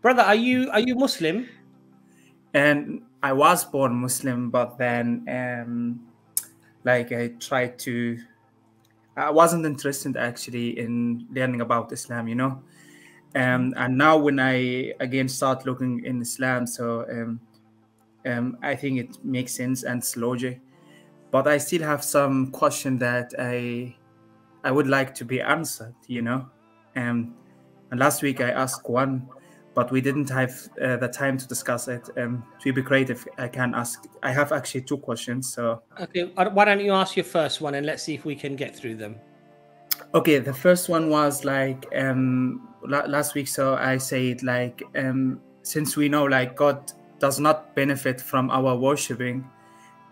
Brother, are you Muslim? And I was born Muslim, but then like I wasn't interested actually in learning about Islam, you know. And now when I again start looking in Islam, so I think it makes sense and it's logic. But I still have some question that I would like to be answered, you know. And last week I asked one, but we didn't have the time to discuss it. To be great if I can ask. I have actually two questions. So okay, why don't you ask your first one and let's see if we can get through them. Okay, the first one was like last week. So I said like since we know like God does not benefit from our worshiping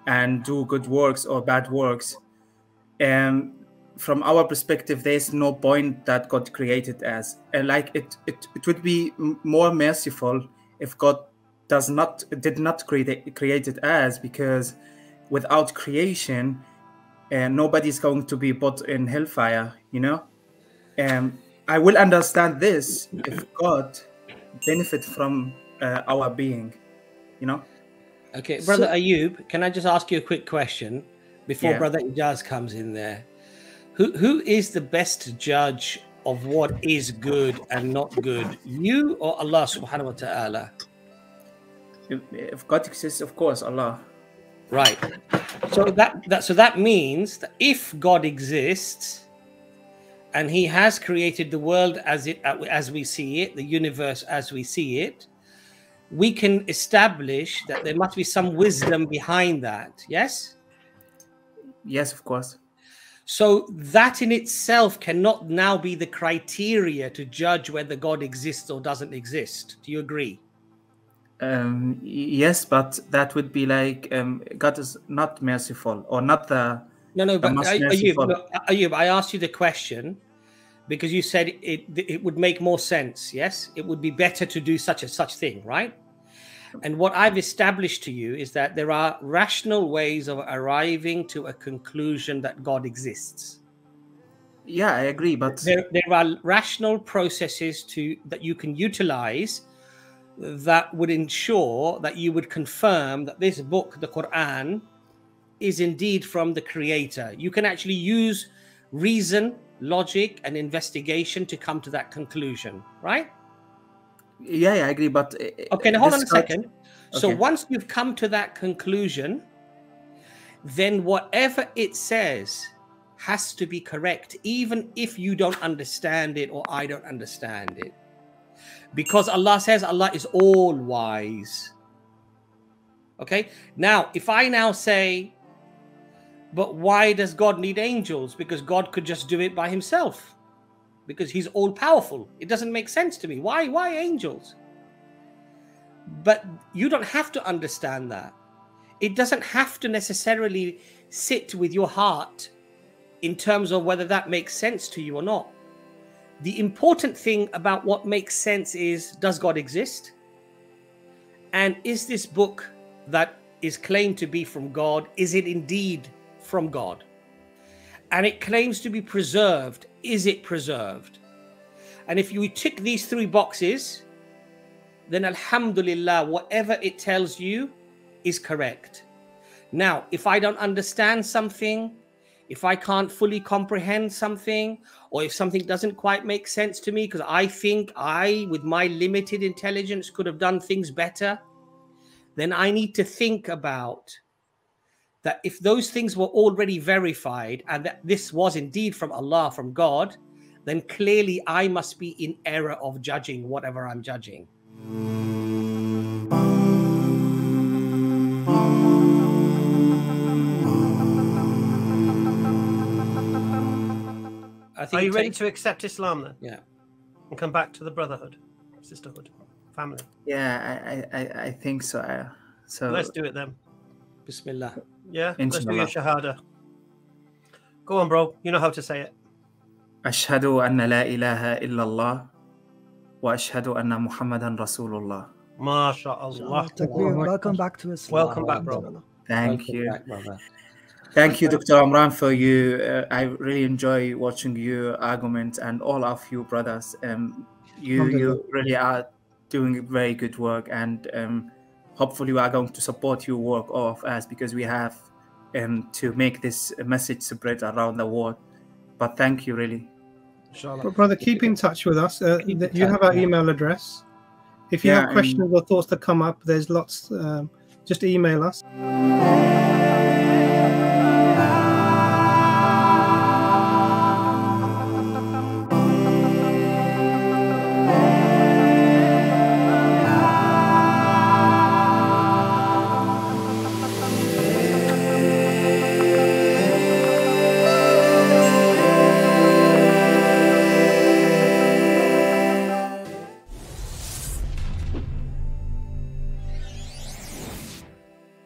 and do good works or bad works, from our perspective, there's no point that God created us. And like it would be more merciful if God did not create it as, because without creation, nobody's going to be put in hellfire, you know. I will understand this if God benefit from our being, you know. Okay, Brother Ayoob, can I just ask you a quick question before Brother Ijaz comes in there? Who is the best judge of what is good and not good, you or Allah subhanahu wa ta'ala? If God exists, of course, Allah. Right. So that means that if God exists and He has created the world as we see it, the universe as we see it, we can establish that there must be some wisdom behind that. Yes? Yes, of course. So that in itself cannot now be the criteria to judge whether God exists or doesn't exist. Do you agree? Yes, but that would be like God is not merciful, or not the but Ayoob, I asked you the question because you said it would make more sense. Yes, it would be better to do such thing, right? And what I've established to you is that there are rational ways of arriving to a conclusion that God exists. Yeah, I agree, but there are rational processes that you can utilize that would ensure that you would confirm that this book, the Quran, is indeed from the Creator. You can actually use reason, logic, and investigation to come to that conclusion, right? Yeah, I agree, but okay, now hold on a second. So once you've come to that conclusion, then whatever it says has to be correct, even if you don't understand it or I don't understand it. Because Allah says Allah is all wise. Okay, now if I now say, but why does God need angels? Because God could just do it by himself, because he's all powerful. It doesn't make sense to me. Why angels? But you don't have to understand that. It doesn't have to necessarily sit with your heart in terms of whether that makes sense to you or not. The important thing about what makes sense is, does God exist? And is this book that is claimed to be from God, is it indeed from God? And it claims to be preserved. Is it preserved? And if you tick these three boxes, then alhamdulillah, whatever it tells you is correct. Now, if I don't understand something, if I can't fully comprehend something, or if something doesn't quite make sense to me because I think I, with my limited intelligence, could have done things better, then I need to think about that if those things were already verified and that this was indeed from Allah, from God, then clearly I must be in error of judging whatever I'm judging. Are you ready to accept Islam then? Yeah. And come back to the brotherhood, sisterhood, family? Yeah, I think so. So let's do it then. Bismillah. Yeah, let's do your Shahada. Go on, bro. You know how to say it. Ashhadu anna la ilaha illallah wa ashhadu anna Muhammadan Rasulullah. MashaAllah. Welcome back to Islam. Welcome back, bro. Thank you. Thank you, Dr. Amran, for you. I really enjoy watching your argument and all of you brothers. You really are doing very good work, and hopefully we are going to support your work, all of us, because we have to make this message spread around the world. But thank you, really. But brother, keep in touch with us. You have our email address. If you have questions or thoughts that come up, there's lots. Just email us.